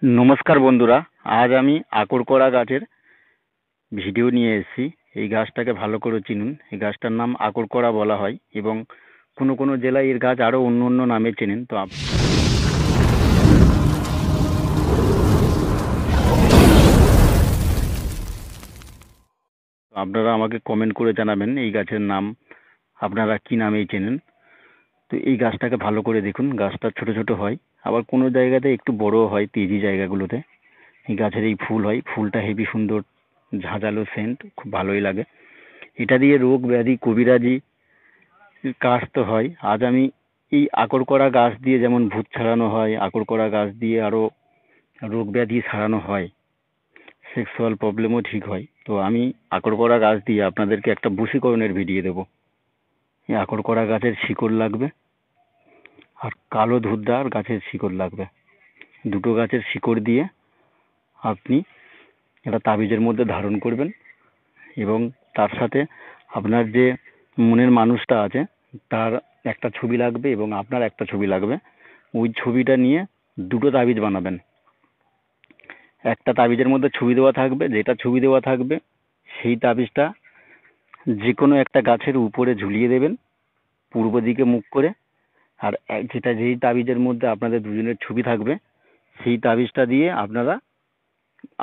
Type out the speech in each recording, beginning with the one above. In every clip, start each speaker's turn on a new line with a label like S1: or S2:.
S1: নমস্কার বন্ধুরা, আজ আমি আকরকরা গাছের ভিডিও নিয়ে এসেছি। এই গাছটাকে ভালো করে চিনুন। এই গাছটার নাম আকরকরা বলা হয় এবং কোনো কোনো জেলায় এর গাছ আরও অন্য অন্য নামে চেনেন। তো আপনারা আমাকে কমেন্ট করে জানাবেন এই গাছের নাম আপনারা কী নামেই চেনেন। তো এই গাছটাকে ভালো করে দেখুন। গাছটা ছোট ছোট হয়, আবার কোনো জায়গাতে একটু বড়ও হয়। তেজি জায়গাগুলোতে এই গাছের এই ফুল হয়। ফুলটা হেবি সুন্দর, ঝাঁঝালো সেন্ট, খুব ভালোই লাগে। এটা দিয়ে রোগ ব্যাধি কবিরাজি কাজ তো হয়। আজ আমি এই আকরকরা গাছ দিয়ে যেমন ভূত ছাড়ানো হয়, আকরকরা গাছ দিয়ে আরও রোগ ব্যাধি সারানো হয়, সেক্সুয়াল প্রবলেমও ঠিক হয়। তো আমি আকরকরা গাছ দিয়ে আপনাদেরকে একটা বশীকরণের ভিডিও দেবো। এই আকরকরা গাছের শিকড় লাগবে আর কালো ধুদ্দার গাছের শিকড় লাগবে। দুটো গাছের শিকড় দিয়ে আপনি একটা তাবিজের মধ্যে ধারণ করবেন এবং তার সাথে আপনার যে মনের মানুষটা আছে তার একটা ছবি লাগবে এবং আপনার একটা ছবি লাগবে। ওই ছবিটা নিয়ে দুটো তাবিজ বানাবেন। একটা তাবিজের মধ্যে ছবি দেওয়া থাকবে, যেটা ছবি দেওয়া থাকবে সেই তাবিজটা যে কোনো একটা গাছের উপরে ঝুলিয়ে দেবেন পূর্ব দিকে মুখ করে। আর যেই তাবিজের মধ্যে আপনাদের দুজনের ছবি থাকবে সেই তাবিজটা দিয়ে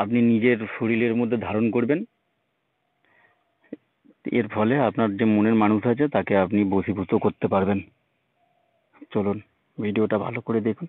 S1: আপনি নিজের শরীরের মধ্যে ধারণ করবেন। এর ফলে আপনার যে মনের মানুষ আছে তাকে আপনি বশীভূত করতে পারবেন। চলুন ভিডিওটা ভালো করে দেখুন।